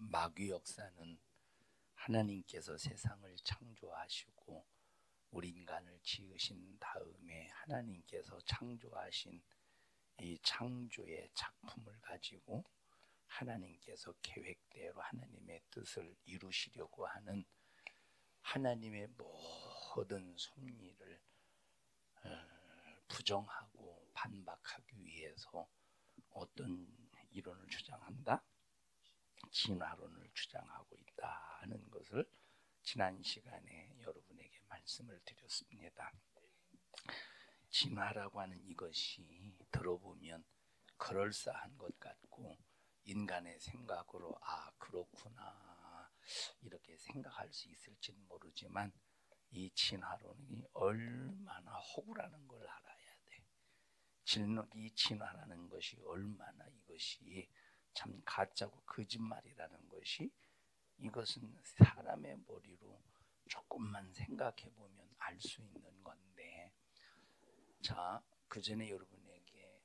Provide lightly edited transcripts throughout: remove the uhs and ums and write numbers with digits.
마귀 역사는 하나님께서 세상을 창조하시고 우리 인간을 지으신 다음에 하나님께서 창조하신 이 창조의 작품을 가지고 하나님께서 계획대로 하나님의 뜻을 이루시려고 하는 하나님의 모든 섭리를 부정하고 반박하기 위해서 어떤 이론을 주장한다? 진화론을 주장하고 있다 하는 것을 지난 시간에 여러분에게 말씀을 드렸습니다. 진화라고 하는 이것이 들어보면 그럴싸한 것 같고 인간의 생각으로 그렇구나 이렇게 생각할 수 있을지는 모르지만 이 진화론이 얼마나 허구라는 걸 알아야 돼. 이 진화라는 것이 얼마나 이것이 참 가짜고 거짓말이라는 것이 이것은 사람의 머리로 조금만 생각해 보면 알 수 있는 건데, 자, 그 전에 여러분에게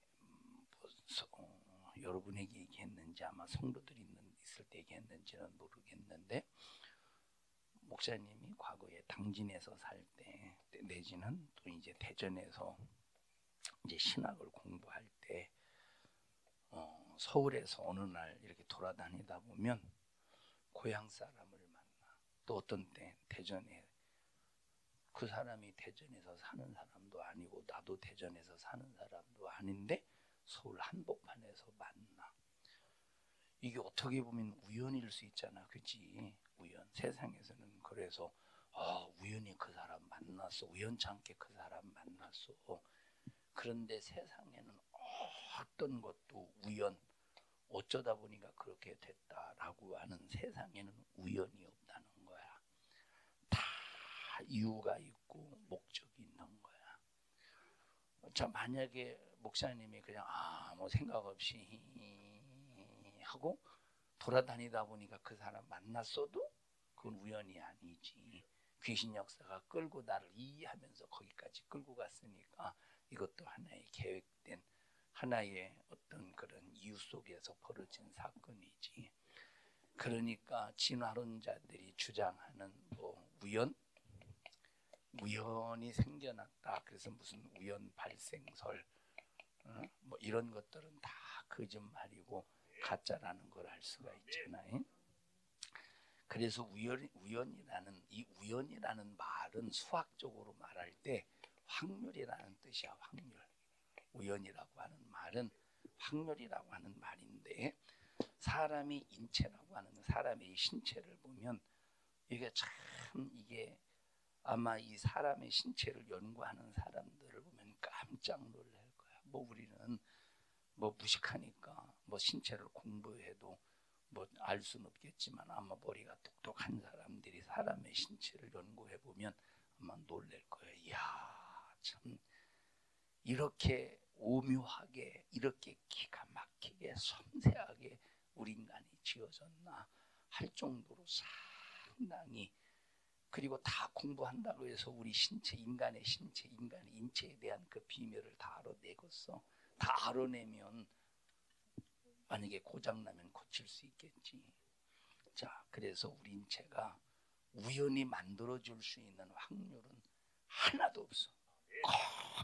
얘기했는지 아마 성도들이 있을 때 얘기했는지는 모르겠는데, 목사님이 과거에 당진에서 살 때 내지는 또 이제 대전에서 이제 신학을 공부할 때 서울에서 어느 날 이렇게 돌아다니다 보면 고향 사람을 만나. 또 어떤 때 대전에 그 사람이 대전에서 사는 사람도 아니고 나도 대전에서 사는 사람도 아닌데 서울 한복판에서 만나. 이게 어떻게 보면 우연일 수 있잖아, 그치? 우연. 세상에서는 그래서 우연히 그 사람 만났어. 우연찮게 그 사람 만났어. 그런데 세상에는 어떤 것도 우연, 어쩌다 보니까 그렇게 됐다라고 하는 세상에는 우연이 없다는 거야. 다 이유가 있고 목적이 있는 거야. 자, 만약에 목사님이 그냥 뭐 생각 없이 하고 돌아다니다 보니까 그 사람 만났어도 그건 우연이 아니지. 귀신 역사가 끌고 나를 이해하면서 거기까지 끌고 갔으니까 이것도 하나의 계획된 하나의 어떤 그런 이유 속에서 벌어진 사건이지. 그러니까 진화론자들이 주장하는 우연이 생겨났다. 그래서 무슨 우연 발생설 뭐 이런 것들은 다 거짓말이고 가짜라는 걸 알 수가 있잖아요. 그래서 우연이라는 말은 수학적으로 말할 때 확률이라는 뜻이야. 확률. 우연이라고 하는 말은 확률이라고 하는 말인데, 사람이 인체라고 하는 사람의 신체를 보면 이게 아마 이 사람의 신체를 연구하는 사람들을 보면 깜짝 놀랄 거야. 우리는 무식하니까 신체를 공부해도 알 수는 없겠지만 아마 머리가 똑똑한 사람들이 사람의 신체를 연구해 보면 아마 놀랄 거야. 이야, 참 이렇게 오묘하게, 이렇게 기가 막히게 섬세하게 우리 인간이 지어졌나 할 정도로 상당히, 그리고 다 공부한다고 해서 우리 인간의 인체에 대한 그 비밀을 다 알아내겠어. 다 알아내면 만약에 고장나면 고칠 수 있겠지. 자, 그래서 우리 인체가 우연히 만들어줄 수 있는 확률은 하나도 없어.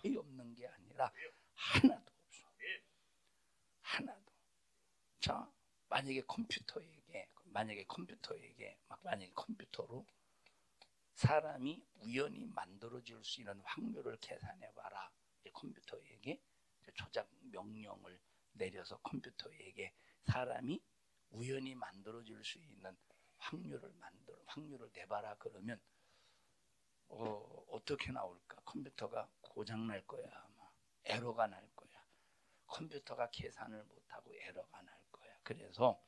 거의 없는 게 아니라 하나도 없어. 하나도. 자, 만약에 컴퓨터로 사람이 우연히 만들어질 수 있는 확률을 계산해봐라. 컴퓨터에게 조작 명령을 내려서 컴퓨터에게 사람이 우연히 만들어질 수 있는 확률을 내봐라 그러면 어떻게 나올까? 컴퓨터가 고장 날 거야. 아마 에러가 날 거야. 컴퓨터가 계산을 못하고 에러가 날 거야. 그래서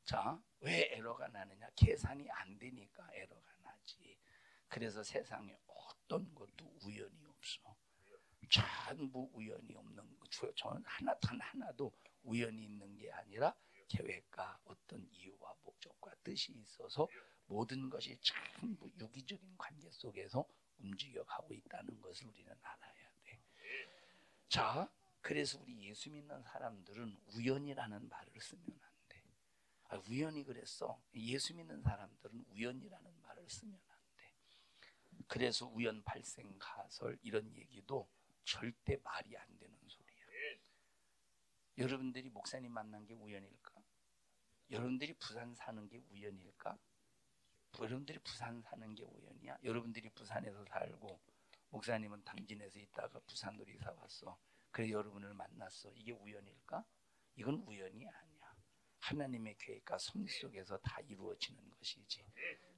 자, 왜 에러가 나느냐? 계산이 안 되니까 에러가 나지. 그래서 세상에 어떤 것도 우연이 없어. 전부 우연이 없는 거. 저는 하나도 우연이 있는 게 아니라 계획과 어떤 이유와 목적과 뜻이 있어서 모든 것이 전부 유기적인 관계 속에서 움직여가고 있다는 것을 우리는 알아야 돼. 자, 그래서 우리 예수 믿는 사람들은 우연이라는 말을 쓰면 안 돼. 우연히 그랬어. 예수 믿는 사람들은 우연이라는 말을 쓰면 안 돼. 그래서 우연 발생 가설 이런 얘기도 절대 말이 안 되는 소리야. 여러분들이 목사님 만난 게 우연일까? 여러분들이 부산 사는 게 우연일까? 여러분들이 부산 사는 게 우연이야? 여러분들이 부산에서 살고 목사님은 당진에서 있다가 부산으로 이사 왔어. 그래 여러분을 만났어. 이게 우연일까? 이건 우연이 아니야. 하나님의 계획과 섭리 속에서 다 이루어지는 것이지.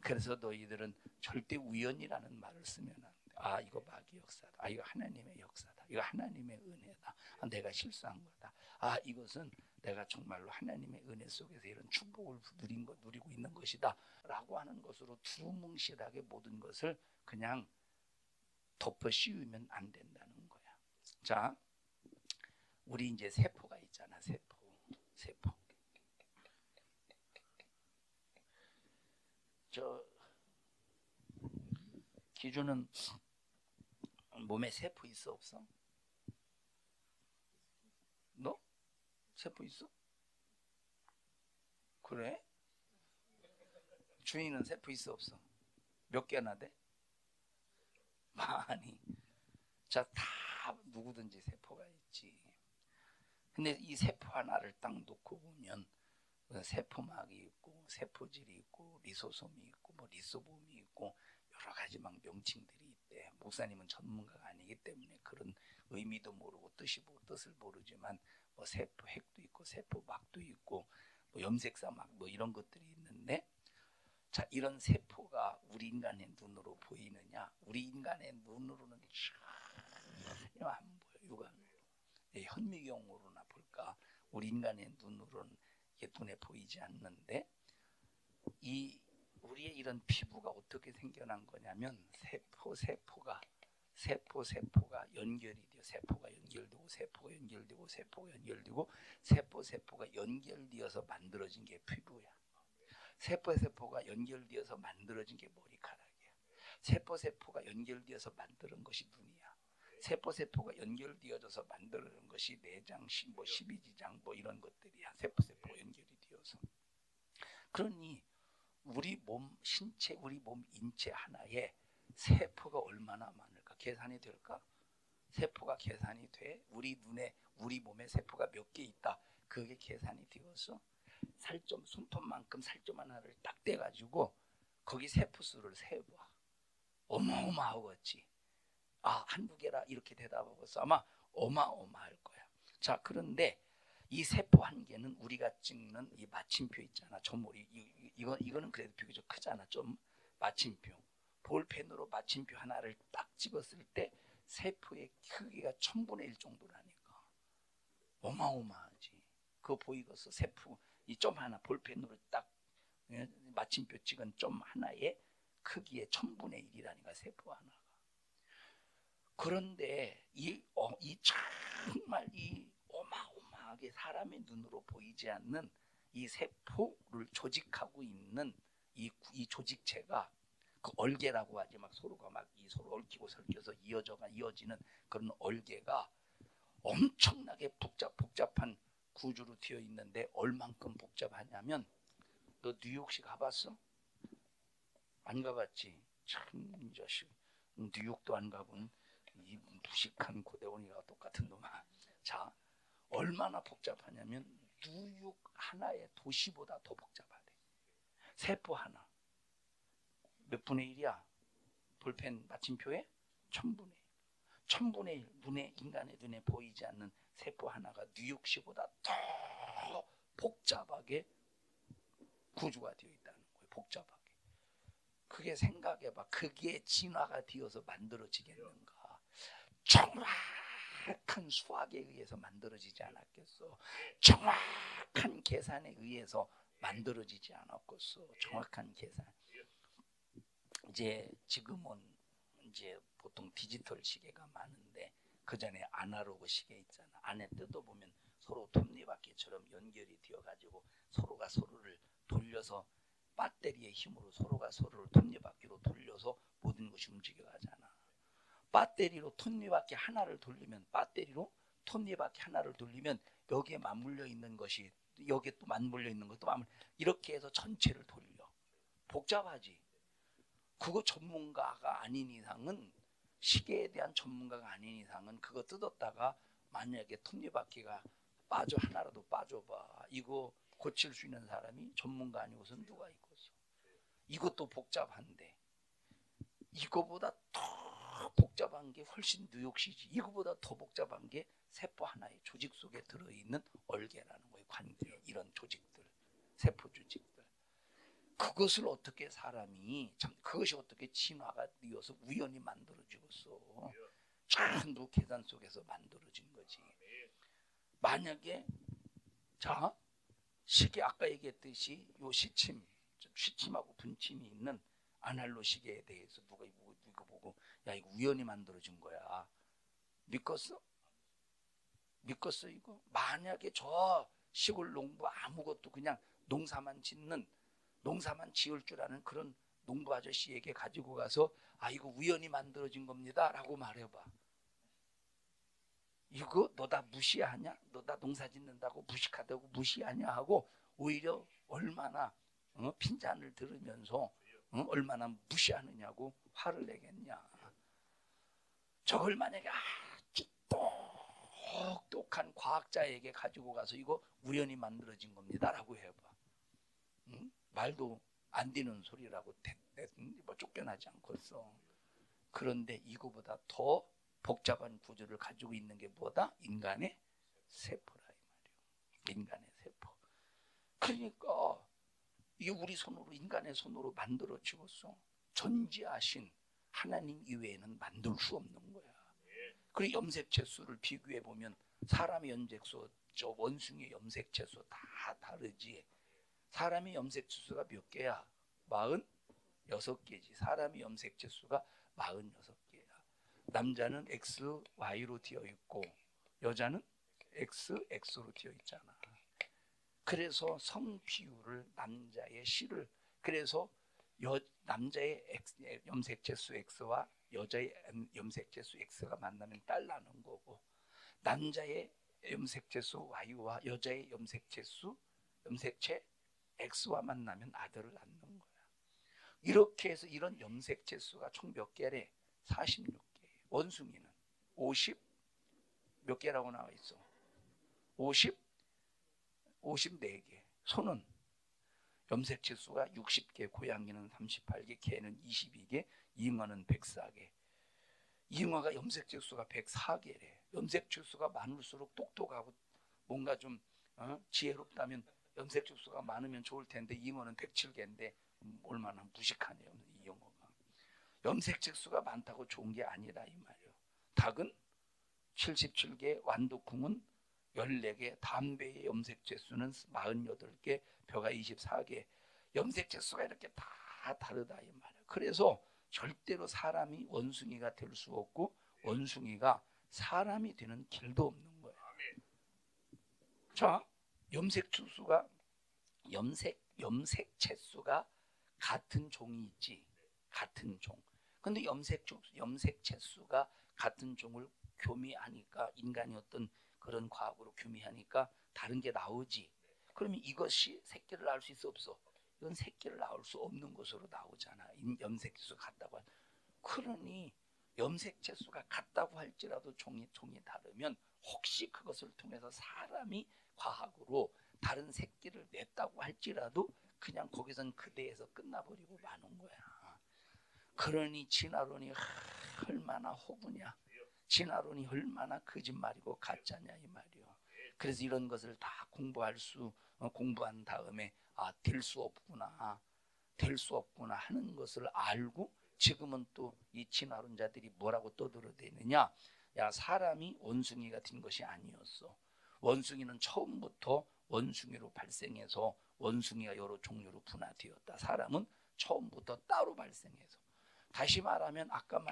그래서 너희들은 절대 우연이라는 말을 쓰면 안 돼. 아 이거 마귀 역사다. 아 이거 하나님의 역사다. 이거 하나님의 은혜다. 아 내가 실수한 거다. 아 이것은 내가 정말로 하나님의 은혜 속에서 이런 축복을 누리고 있는 것이다 라고 하는 것으로 두루뭉실하게 모든 것을 그냥 덮어 씌우면 안 된다는 거야. 자, 우리 이제 세포가 있잖아. 세포. 저 기준은 몸에 세포 있어 없어? 너? 세포 있어? 그래? 주인은 세포 있어 없어? 몇 개나 돼? 많이. 자, 다 누구든지 세포가 있지. 근데 이 세포 하나를 딱 놓고 보면 세포막이 있고 세포질이 있고 리소솜이 있고 뭐 리소솜이 있고 여러 가지 막 명칭들이 있대. 목사님은 전문가가 아니기 때문에 그런 의미도 모르고 뜻을 모르지만 뭐 세포 핵도 있고 세포막도 있고 뭐 염색사막 뭐 이런 것들이 있는데, 자 이런 세포가 우리 인간의 눈으로 보이느냐? 우리 인간의 눈으로는 전혀 안 보여. 육안으로. 현미경으로나 볼까? 우리 인간의 눈으로는 눈에 보이지 않는데, 우리의 이런 피부가 어떻게 생겨난 거냐면 세포가 연결이 돼요. 세포가 연결되고 세포가 연결되어서 만들어진 게 피부야. 세포가 연결되어서 만들어진 게 머리카락이야. 세포가 연결되어서 만드는 것이 눈이야. 세포가 연결되어져서 만드는 것이 내장, 뭐 12지장 뭐 이런 것들이야. 세포 연결이 되어서. 그러니 우리 몸 신체, 우리 몸 인체 하나에 세포가 얼마나 많을까? 계산이 될까? 세포가 계산이 돼? 우리 눈에, 우리 몸에 세포가 몇 개 있다. 그게 계산이 되어서 살점, 손톱만큼 살점 하나를 딱 떼가지고 거기 세포 수를 세봐. 어마어마하겠지. 아, 한두 개라 이렇게 대답하고서 아마 어마어마할 거야. 자, 그런데 이 세포 한 개는 우리가 찍는 이 마침표 있잖아. 점머리. 이거는 그래도 비교적 크잖아. 좀 마침표. 볼펜으로 마침표 하나를 딱 찍었을 때 세포의 크기가 1000분의 1 정도라니까. 어마어마하지. 그거 보이겠어? 세포 이 점 하나 볼펜으로 딱 마침표 찍은 점 하나의 크기의 1000분의 1이라니까 세포 하나가. 그런데 정말 이 어마어마하게 사람의 눈으로 보이지 않는 이 세포를 조직하고 있는 이 조직체가 그 얼개라고 하지. 막 서로가 막 서로 얽히고 설켜서 이어지는 그런 얼개가 엄청나게 복잡한 구조로 되어 있는데 얼만큼 복잡하냐면, 너 뉴욕시 가봤어? 안 가봤지? 참 이 자식 뉴욕도 안 가본 이 무식한 고대원이랑 똑같은 놈아. 자, 얼마나 복잡하냐면 뉴욕 하나의 도시보다 더 복잡하대. 세포 하나 몇 분의 1이야? 볼펜 마침표에 1000분의 1. 1000분의 1 인간의 눈에 보이지 않는 세포 하나가 뉴욕시보다 더 복잡하게 구조가 되어 있다는 거예요. 복잡하게. 그게 생각해봐. 그게 진화가 되어서 만들어지겠는가? 정확한 수학에 의해서 만들어지지 않았겠어? 정확한 계산에 의해서 만들어지지 않았겠어? 정확한 계산. 지금은 보통 디지털 시계가 많은데 그 전에 아날로그 시계 있잖아. 안에 뜯어보면 서로 톱니바퀴처럼 연결이 되어가지고 서로가 서로를 돌려서 배터리의 힘으로 서로가 서로를 톱니바퀴로 돌려서 모든 것이 움직여가잖아. 배터리로 톱니바퀴 하나를 돌리면 여기에 맞물려 있는 것이 여기에 또 맞물려 있는 것도 이렇게 해서 전체를 돌려. 복잡하지. 그거 전문가가 아닌 이상은, 시계에 대한 전문가가 아닌 이상은 그거 뜯었다가 만약에 톱니바퀴가 빠져, 하나라도 빠져봐. 이거 고칠 수 있는 사람이 전문가 아니고선 누가 있겠어. 이것도 복잡한데 이거보다 더 복잡한 게 훨씬 뉴욕시지. 이거보다 더 복잡한 게 세포 하나의 조직 속에 들어있는 얼개라는 거예요. 관계, 이런 조직들, 세포 조직들. 그것을 어떻게 사람이, 참 그것이 어떻게 진화가 되어서 우연히 만들어지겠어. 전부 계산 속에서 만들어진 거지. 만약에 자, 시계 아까 얘기했듯이 요 시침하고 분침이 있는 아날로 시계에 대해서 누가 이거 보고 야 이거 우연히 만들어진 거야. 믿겠어? 믿겠어 이거? 만약에 저 시골 농부 아무것도 그냥 농사만 지을 줄 아는 그런 농부 아저씨에게 가지고 가서 아 이거 우연히 만들어진 겁니다 라고 말해봐. 이거 너 다 무시하냐? 너 다 농사 짓는다고 무식하다고 무시하냐 하고 오히려 얼마나 핀잔을 들으면서 얼마나 무시하느냐고 화를 내겠냐. 저걸 만약에 아주 똑똑한 과학자에게 가지고 가서 이거 우연히 만들어진 겁니다 라고 해봐. 말도 안 되는 소리라고 뭐 쫓겨나지 않겠어. 그런데 이거보다 더 복잡한 구조를 가지고 있는 게 뭐다? 인간의 세포라 이 말이에요. 인간의 세포. 그러니까 이게 우리 손으로, 인간의 손으로 만들어지겠어. 전지하신 하나님 이외에는 만들 수 없는 거야. 그리고 염색체수를 비교해 보면 사람의 염색수, 저 원숭이의 염색체수 다 다르지. 사람의 염색체수가 몇 개야? 46개지. 사람의 염색체수가 46개야. 남자는 X, Y로 되어 있고 여자는 X, X로 되어 있잖아. 그래서 성 비율을 남자의 C를, 그래서 남자의 염색체수 X와 여자의 염색체수 X가 만나면 딸 나는 거고, 남자의 염색체수 Y와 여자의 염색체 X와 만나면 아들을 낳는 거야. 이렇게 해서 이런 염색체수가 총 몇 개래? 46개. 원숭이는 50 몇 개라고 나와 있어? 54개. 소는 염색체수가 60개, 고양이는 38개, 개는 22개, 잉어는 104개. 잉어가 염색체수가 104개래. 염색체수가 많을수록 똑똑하고 뭔가 좀 지혜롭다면 염색체수가 많으면 좋을 텐데 잉어는 107개인데 얼마나 무식하네요, 이 잉어가. 염색체수가 많다고 좋은 게 아니라 이 말이에요. 닭은 77개, 완두콩은 14개, 담배의 염색체수는 48개, 벼가 24개. 염색체수가 이렇게 다 다르다 이 말이에요. 그래서 절대로 사람이 원숭이가 될 수 없고 원숭이가 사람이 되는 길도 없는 거예요. 자, 염색체수가 같은 종이 있지. 같은 종. 근데 염색체수가 같은 종을 교미하니까, 인간이 어떤 그런 과학으로 교미하니까 다른 게 나오지. 그러면 이것이 새끼를 낳을 수 있어 없어? 이건 새끼를 낳을 수 없는 것으로 나오잖아. 염색체수가 같다고. 그러니 염색체수가 같다고 할지라도 종이 다르면 혹시 그것을 통해서 사람이 과학으로 다른 새끼를 냈다고 할지라도 그냥 거기선 그대에서 끝나버리고 마는 거야. 그러니 진화론이 얼마나 호구냐, 진화론이 얼마나 거짓말이고 가짜냐 이 말이요. 그래서 이런 것을 다 공부한 다음에 될 수 없구나 하는 것을 알고 지금은 또 이 진화론자들이 뭐라고 떠들어대느냐. 야, 사람이 원숭이가 된 것이 아니었어. 원숭이는 처음부터 원숭이로 발생해서 원숭이가 여러 종류로 분화되었다. 사람은 처음부터 따로 발생해서. 다시 말하면 아까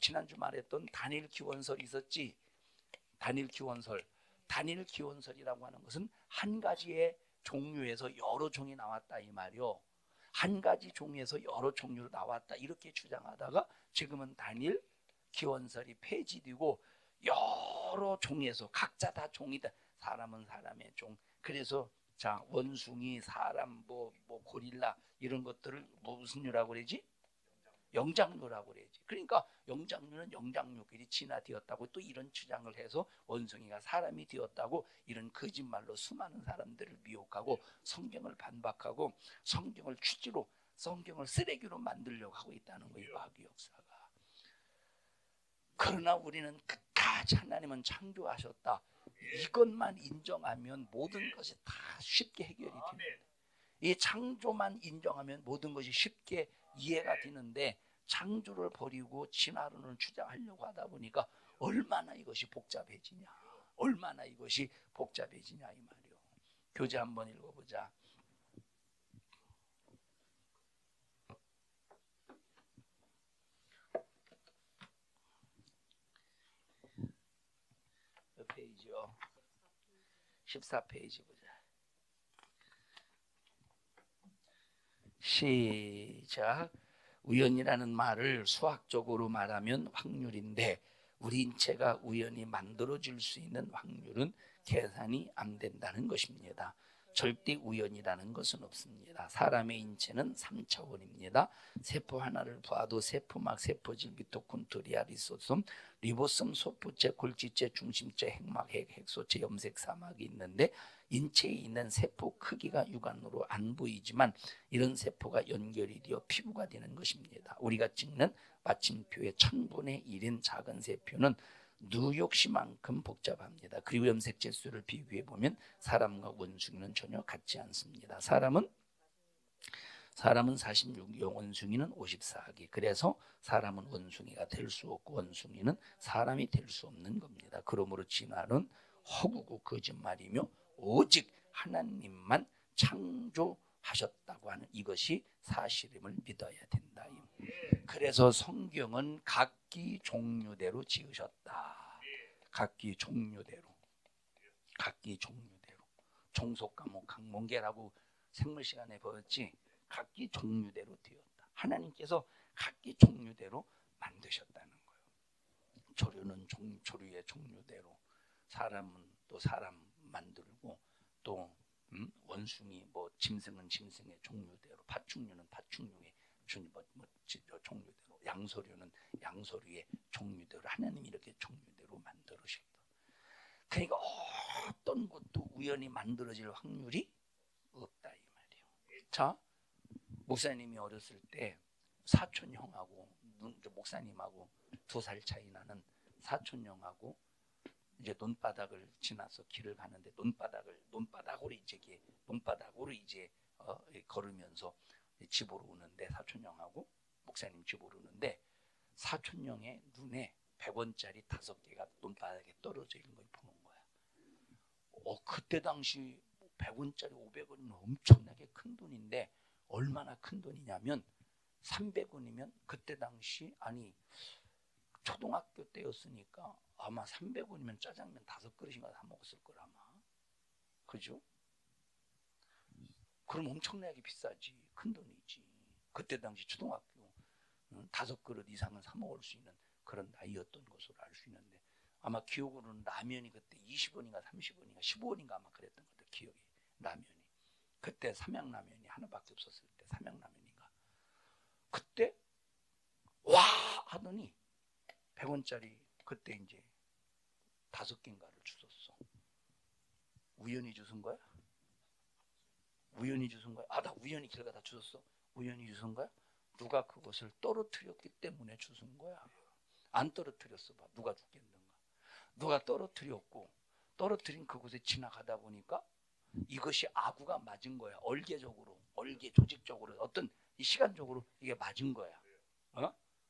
지난주 말했던 단일 기원설이 있었지. 단일 기원설이라고 하는 것은 한 가지의 종류에서 여러 종이 나왔다 이 말이요. 한 가지 종에서 여러 종류로 나왔다 이렇게 주장하다가 지금은 단일 기원설이 폐지되고 여러 종에서 각자 다 종이다. 사람은 사람의 종. 그래서 자, 원숭이, 사람, 뭐 고릴라 이런 것들을 무슨 류라고 그러지? 영장류라고 그러지. 그러니까 영장류는 영장류끼리 진화되었다고 또 이런 주장을 해서 원숭이가 사람이 되었다고 이런 거짓말로 수많은 사람들을 미혹하고 성경을 반박하고 성경을 취지로 성경을 쓰레기로 만들려고 하고 있다는 거예요. 마귀 역사가. 그러나 우리는 끝까지 하나님은 창조하셨다. 이것만 인정하면 모든 것이 다 쉽게 해결이 됩니다. 이 창조만 인정하면 모든 것이 쉽게 이해가 되는데 창조를 버리고 진화론을 주장하려고 하다 보니까 얼마나 이것이 복잡해지냐. 얼마나 이것이 복잡해지냐 이 말이요. 교재 한번 읽어보자. 몇 페이지요? 14페이지 보자. 시작. 우연이라는 말을 수학적으로 말하면 확률인데 우리 인체가 우연히 만들어질 수 있는 확률은 계산이 안 된다는 것입니다. 절대 우연이라는 것은 없습니다. 사람의 인체는 3차원입니다. 세포 하나를 봐도 세포막, 세포질, 미토콘드리아, 리소솜, 리보솜, 소포체, 골지체, 중심체, 핵막, 핵소체, 염색 사막이 있는데 인체에 있는 세포 크기가 육안으로 안 보이지만 이런 세포가 연결이 되어 피부가 되는 것입니다. 우리가 찍는 마침표의 1000분의 1인 작은 세포는 뉴욕시만큼 복잡합니다. 그리고 염색체 수를 비교해 보면 사람과 원숭이는 전혀 같지 않습니다. 사람은 46개, 원숭이는 54개. 그래서 사람은 원숭이가 될 수 없고 원숭이는 사람이 될 수 없는 겁니다. 그러므로 진화는 허구고 거짓말이며 오직 하나님만 창조하셨다고 하는 이것이 사실임을 믿어야 된다. 그래서 성경은 각기 종류대로 지으셨다. 각기 종류대로. 종속과목 학문계라고 생물 시간에 배웠지. 각기 종류대로 되었다. 하나님께서 각기 종류대로 만드셨다는 거예요. 조류는 조류의 종류대로, 사람은 또 사람 만들고, 또 원숭이, 짐승은 짐승의 종류대로, 파충류는 파충류의 종류대로, 양서류는 양서류의 종류대로 하나님이 이렇게 종류대로 만들으셨다. 그러니까 어떤 것도 우연히 만들어질 확률이 없다 이 말이에요. 자, 목사님이 어렸을 때 사촌 형하고 목사님하고 2살 차이 나는 사촌 형하고 이제 논바닥을 지나서 길을 가는데 논바닥으로 이제 걸으면서 집으로 오는데 사촌 형하고 목사님 집으로 오는데 사촌 형의 눈에 100원짜리 5개가 논바닥에 떨어져 있는 걸 보는 거야. 그때 당시 100원짜리 500원은 엄청나게 큰 돈인데 얼마나 큰 돈이냐면 300원이면 그때 당시 초등학교 때였으니까 아마 300원이면 짜장면 5그릇인가 사 먹었을 거라 아마. 그죠? 그럼 엄청나게 비싸지. 큰 돈이지. 그때 당시 초등학교 5그릇 이상은 사 먹을 수 있는 그런 나이였던 것으로 알 수 있는데 아마 기억으로는 라면이 그때 20원인가 30원인가 15원인가 아마 그랬던 것 같아요. 기억이. 라면이. 그때 삼양라면이 하나밖에 없었을 때 삼양라면인가. 그때 와 하더니 100원짜리 그때 이제 5개인가를 주셨어. 우연히 주신 거야? 우연히 주신 거야? 나 우연히 길 가다 주셨어. 우연히 주신 거야? 누가 그것을 떨어뜨렸기 때문에 주신 거야. 안 떨어뜨렸어 봐. 누가 죽겠는가. 누가 떨어뜨렸고 떨어뜨린 그곳에 지나가다 보니까 이것이 아구가 맞은 거야. 얼개적으로, 조직적으로, 어떤 이 시간적으로 이게 맞은 거야.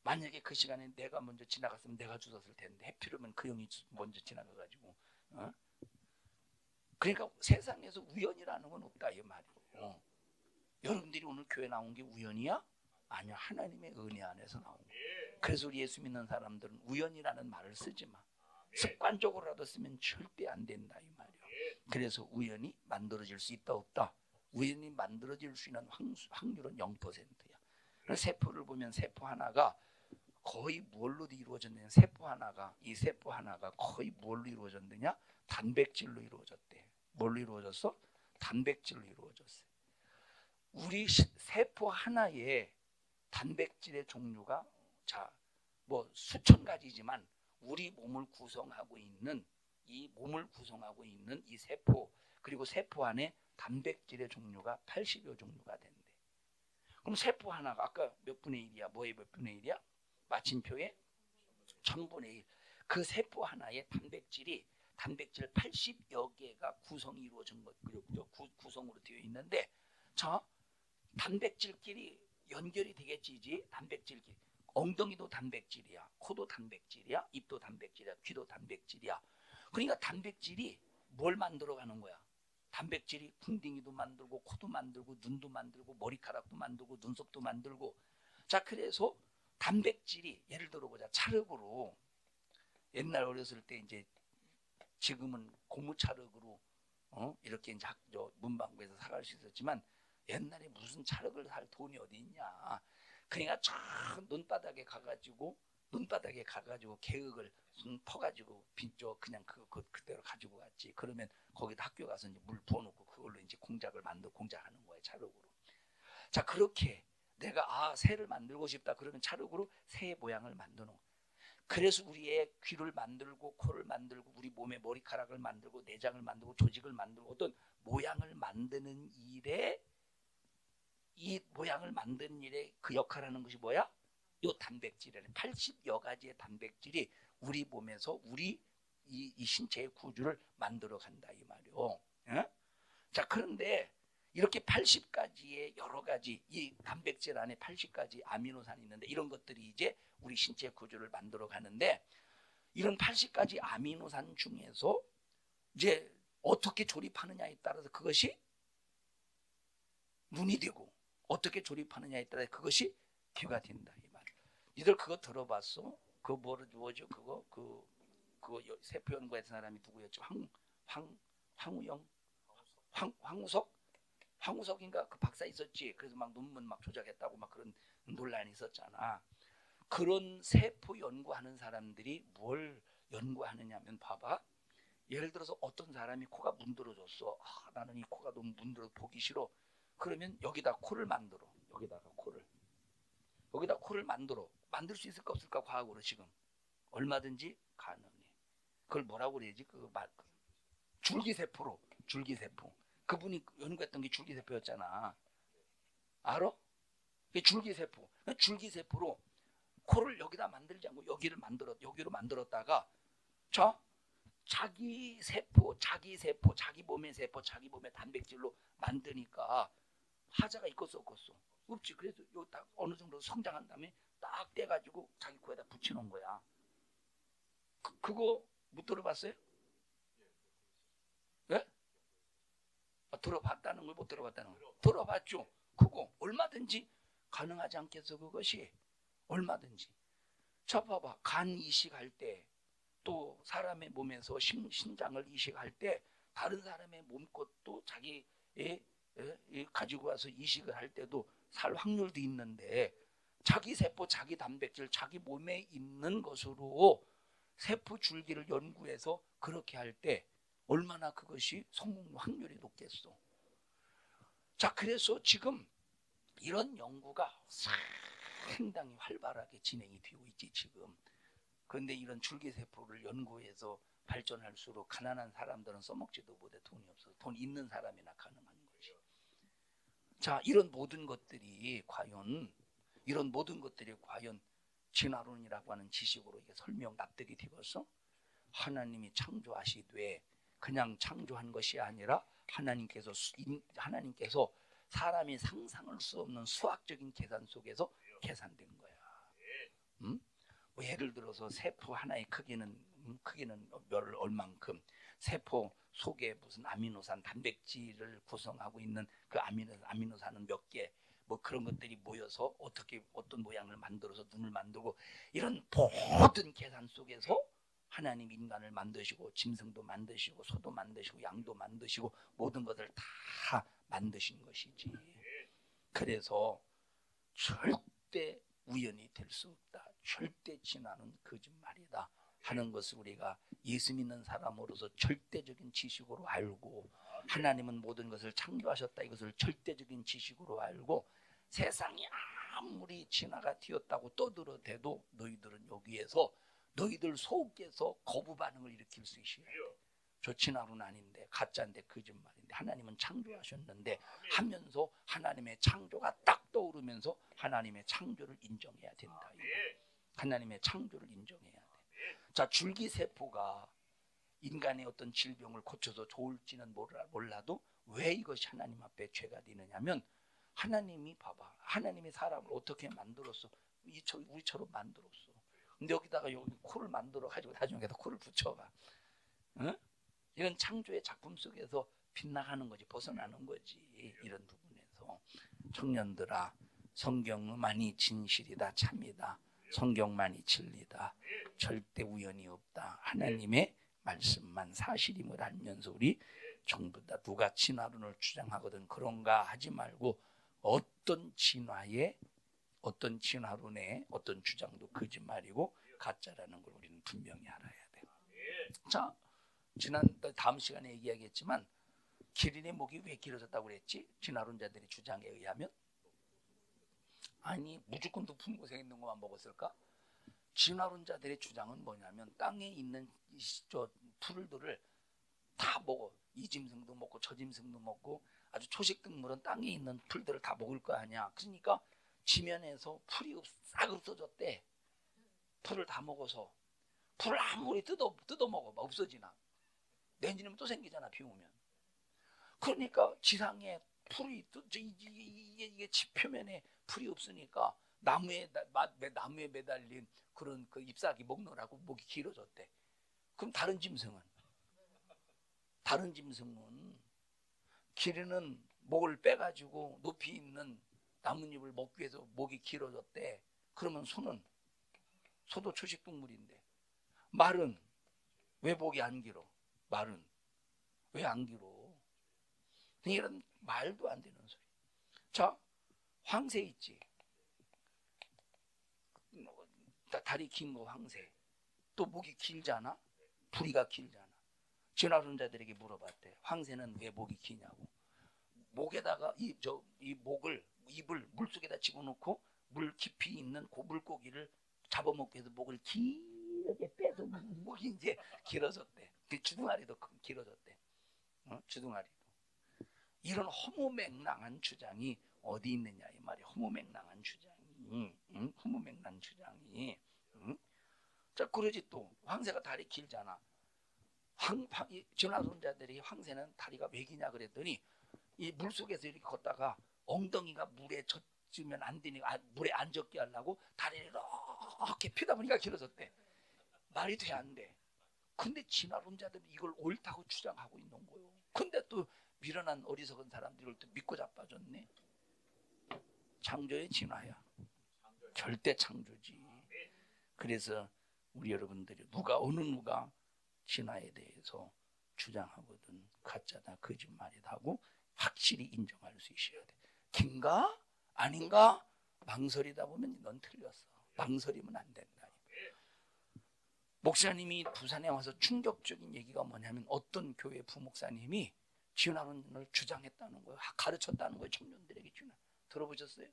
만약에 그 시간에 내가 먼저 지나갔으면 내가 주웠을 텐데 해피르면 그 형이 먼저 지나가가지고. 그러니까 세상에서 우연이라는 건 없다 이 말이에요. 여러분들이 오늘 교회 나온 게 우연이야? 아니야. 하나님의 은혜 안에서 나온 거야. 그래서 우리 예수 믿는 사람들은 우연이라는 말을 쓰지 마. 습관적으로라도 쓰면 절대 안 된다 이 말이에요. 그래서 우연히 만들어질 수 있다 없다. 우연히 만들어질 수 있는 확률은 0%야. 세포를 보면 세포 하나가 거의 뭘로 이루어졌느냐. 이 세포 하나가 거의 뭘로 이루어졌느냐. 단백질로 이루어졌대. 뭘로 이루어졌어? 단백질로 이루어졌어요. 우리 세포 하나에 단백질의 종류가 뭐 수천 가지지만 우리 몸을 구성하고 있는 이 세포, 그리고 세포 안에 단백질의 종류가 80여 종류가 된대. 그럼 세포 하나가 아까 몇 분의 1이야? 뭐의 몇 분의 1이야? 마침표에 1000분의 1. 그 세포 하나에 단백질 80여 개가 구성이 이루어진 것, 구성으로 되어 있는데, 단백질끼리 연결이 되겠지. 단백질끼리. 엉덩이도 단백질이야, 코도 단백질이야, 입도 단백질이야, 귀도 단백질이야. 그러니까 단백질이 뭘 만들어가는 거야? 단백질이 궁둥이도 만들고, 코도 만들고, 눈도 만들고, 머리카락도 만들고, 눈썹도 만들고. 자, 그래서 단백질이, 예를 들어 보자. 찰흙으로, 옛날 어렸을 때 이제, 지금은 고무찰흙으로 이렇게 이제 문방구에서 사갈 수 있었지만, 옛날에 무슨 찰흙을 살 돈이 어디 있냐. 그러니까 저 눈바닥에 가가지고 개흙을 퍼가지고 그냥 그대로 가지고 갔지. 그러면 거기다 학교 가서 이제 물 부어놓고 그걸로 이제 공작하는 거예요, 찰흙으로. 자, 그렇게 내가 새를 만들고 싶다 그러면 찰흙으로 새의 모양을 만드는 거예요. 그래서 우리의 귀를 만들고, 코를 만들고, 우리 몸의 머리카락을 만들고, 내장을 만들고, 조직을 만들고, 어떤 모양을 만드는 일에, 이 모양을 만드는 일에 그 역할을 하는 것이 뭐야? 요 단백질이라는 80여 가지의 단백질이 우리 몸에서 우리 이 신체의 구조를 만들어 간다 이 말이요. 자, 그런데 이렇게 80가지의 여러 가지, 이 단백질 안에 80가지 아미노산이 있는데, 이런 것들이 이제 우리 신체 구조를 만들어 가는데, 이런 80가지 아미노산 중에서 이제 어떻게 조립하느냐에 따라서 그것이 눈이 되고, 어떻게 조립하느냐에 따라 그것이 귀가 된다 이 말. 니들 그거 들어봤어? 그거 뭐죠? 그거 세포 연구했던 사람이 누구였죠? 황우석인가 그 박사 있었지. 그래서 막 논문 막 조작했다고 막 그런 논란이 있었잖아. 그런 세포 연구하는 사람들이 뭘 연구하느냐면, 봐봐. 예를 들어서 어떤 사람이 코가 문드러졌어. 나는 이 코가 너무 문드러져 보기 싫어. 그러면 여기다 코를 만들어. 여기다 코를 만들 수 있을까 없을까? 과학으로 지금 얼마든지 가능해. 그걸 뭐라고 그래야지? 줄기세포로. 그분이 연구했던 게 줄기세포였잖아. 알아? 줄기세포로 코를 여기다 만들지 않고 여기로 만들었다가, 자기 몸의 세포, 자기 몸의 단백질로 만드니까 하자가 있겠어 없겠어? 없지. 그래서 여기 딱 어느 정도 성장한 다음에 딱 떼가지고 자기 코에다 붙여놓은 거야. 그거 못 들어봤어요? 예? 들어봤다는 걸 못 들어봤다는 걸? 들어봤죠. 그거 얼마든지 가능하지 않겠어? 그것이 얼마든지. 자, 봐봐. 간 이식할 때, 또 사람의 몸에서 신장을 이식할 때, 다른 사람의 몸 것도 자기 가지고 와서 이식을 할 때도 살 확률도 있는데, 자기 세포, 자기 단백질, 자기 몸에 있는 것으로 세포 줄기를 연구해서 그렇게 할 때 얼마나 그것이 성공 확률이 높겠어. 자, 그래서 지금 이런 연구가 상당히 활발하게 진행이 되고 있지 지금. 그런데 이런 줄기세포를 연구해서 발전할수록 가난한 사람들은 써먹지도 못해. 돈이 없어서. 돈 있는 사람이나 가능한 거지. 자, 이런 모든 것들이 과연 진화론이라고 하는 지식으로 이게 납득이 되겠어? 하나님이 창조하시되 그냥 창조한 것이 아니라 하나님께서 사람이 상상할 수 없는 수학적인 계산 속에서 계산된 거야. 뭐 예를 들어서 세포 하나의 크기는 얼만큼, 세포 속에 무슨 아미노산 단백질을 구성하고 있는 그 아미노산은 몇 개, 뭐 그런 것들이 모여서 어떤 모양을 만들어서 눈을 만들고, 이런 모든 계산 속에서 하나님 인간을 만드시고 짐승도 만드시고 소도 만드시고 양도 만드시고 모든 것을 다 만드신 것이지. 그래서 절대 우연이 될 수 없다. 절대 진화는 거짓말이다 하는 것을 우리가 예수 믿는 사람으로서 절대적인 지식으로 알고, 하나님은 모든 것을 창조하셨다. 이것을 절대적인 지식으로 알고 세상이 아무리 진화가 튀었다고 떠들어대도 너희들은 여기에서 너희들 속에서 거부 반응을 일으킬 수 있어요. 저 진화론 아닌데 가짜인데 거짓말인데 하나님은 창조하셨는데 하면서 하나님의 창조가 딱 떠오르면서 하나님의 창조를 인정해야 된다. 하나님의 창조를 인정해야 돼. 자, 줄기세포가 인간의 어떤 질병을 고쳐서 좋을지는 몰라도 왜 이것이 하나님 앞에 죄가 되느냐면 하나님이 봐봐. 하나님이 사람을 어떻게 만들었어? 우리처럼 만들었어. 근데 여기다가 여기 코를 만들어 가지고 나중에 코를 붙여봐. 응? 이건 창조의 작품 속에서 빗나가는 거지, 벗어나는 거지. 이런 부분에서 청년들아, 성경만이 진실이다, 참이다. 성경만이 진리다. 절대 우연이 없다. 하나님의 말씀만 사실임을 알면서 우리 전부 다 누가 진화론을 주장하거든 그런가 하지 말고 어떤 진화론의 어떤 주장도 거짓말이고 가짜라는 걸 우리는 분명히 알아야 돼. 자, 다음 시간에 얘기하겠지만 기린의 목이 왜 길어졌다고 그랬지? 진화론자들의 주장에 의하면 아니 무조건 높은 곳에 있는 것만 먹었을까? 진화론자들의 주장은 뭐냐면 땅에 있는 저 풀들을 다 먹어. 이 짐승도 먹고 저 짐승도 먹고 아주 초식동물은 땅에 있는 풀들을 다 먹을 거 아니야. 그러니까 지면에서 풀이 싹 없어졌대. 풀을 다 먹어서 풀을 아무리 뜯어 먹어 없어지나. 내년이면 또 생기잖아, 비 오면. 그러니까 지상에 풀이 이게 지표면에 풀이 없으니까 나무에 매달린 그런 그 잎사귀 먹느라고 목이 길어졌대. 그럼 다른 짐승은 기린은 목을 빼가지고 높이 있는 나뭇잎을 먹기 위해서 목이 길어졌대. 그러면 소도 초식동물인데 말은 왜 목이 안 길어? 말은 왜 안 길어? 이런 말도 안 되는 소리. 자, 황새 있지. 다리 긴 거 황새. 또 목이 길잖아. 부리가 길잖아. 진화론자들에게 물어봤대. 황새는 왜 목이 기냐고. 목에다가 입을 물속에다 집어넣고 물 깊이 있는 그 물고기를 잡아먹기 위해서 목을 길게 빼서 목이 이제 길어졌대. 그 주둥아리도 길어졌대. 주둥아리도. 이런 허무맹랑한 주장이 어디 있느냐 이 말이야. 허무맹랑한 주장이. 허무맹랑한 주장이. 자, 그러지 또 황새가 다리 길잖아. 진화론자들이 황새는 다리가 왜 기냐 그랬더니 이 물속에서 이렇게 걷다가 엉덩이가 물에 젖으면 안 되니까 물에 안 젖게 하려고 다리를 이렇게 펴다 보니까 길어졌대. 말이 돼 안 돼. 근데 진화론자들이 이걸 옳다고 주장하고 있는 거예요. 근데 또 미련한 어리석은 사람들을 또 믿고 자빠졌네. 창조의 진화야. 절대 창조지. 그래서 우리 여러분들이 어느 누가 진화에 대해서 주장하거든 가짜다 거짓말이다 하고 확실히 인정할 수 있어야 돼. 긴가? 아닌가? 망설이다 보면 넌 틀렸어. 망설이면 안 된다. 목사님이 부산에 와서 충격적인 얘기가 뭐냐면 어떤 교회 부목사님이 진화론을 주장했다는 거예요. 가르쳤다는 거예요. 청년들에게 들어보셨어요?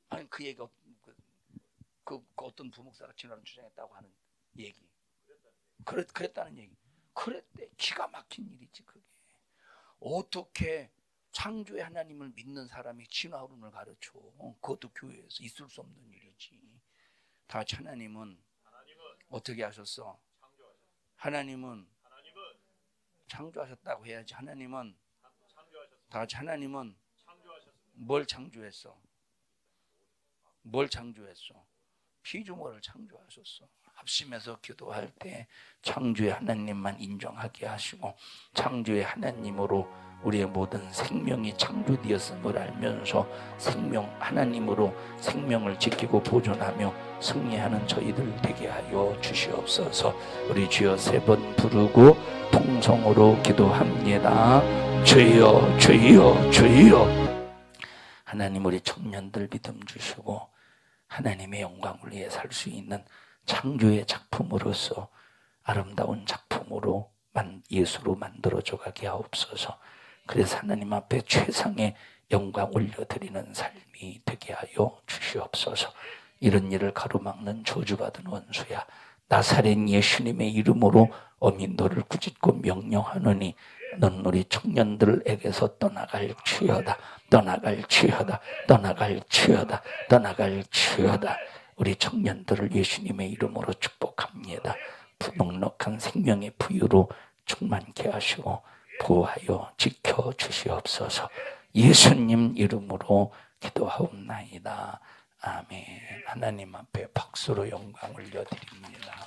아니 그 얘기가 그 어떤 부목사가 진화론 주장했다고 하는 얘기. 그랬다는 얘기. 그랬대. 기가 막힌 일이지 그게. 어떻게 창조의 하나님을 믿는 사람이 진화론을 가르쳐? 그것도 교회에서 있을 수 없는 일이지. 다 하나님은 어떻게 하셨어? 하나님은 창조하셨다고 해야지. 하나님은 뭘 창조했어? 피조물을 창조하셨어. 합심해서 기도할 때 창조의 하나님만 인정하게 하시고 창조의 하나님으로 우리의 모든 생명이 창조되었음을 알면서 하나님으로 생명을 지키고 보존하며 승리하는 저희들 되게 하여 주시옵소서. 우리 주여 3번 부르고 통성으로 기도합니다. 주여 주여 주여. 하나님 우리 청년들 믿음 주시고 하나님의 영광을 위해 살 수 있는 창조의 작품으로서 아름다운 작품으로 예수로 만들어줘 가게 하옵소서. 그래서 하나님 앞에 최상의 영광 올려드리는 삶이 되게 하여 주시옵소서. 이런 일을 가로막는 저주받은 원수야, 나사렛 예수님의 이름으로 어미 너를 꾸짖고 명령하노니 넌 우리 청년들에게서 떠나갈 치여다. 떠나갈 치여다. 떠나갈 치여다. 떠나갈 치여다. 우리 청년들을 예수님의 이름으로 축복합니다. 넉넉한 생명의 부유로 충만케 하시고 보호하여 지켜주시옵소서. 예수님 이름으로 기도하옵나이다. 아멘. 하나님 앞에 박수로 영광 올려드립니다.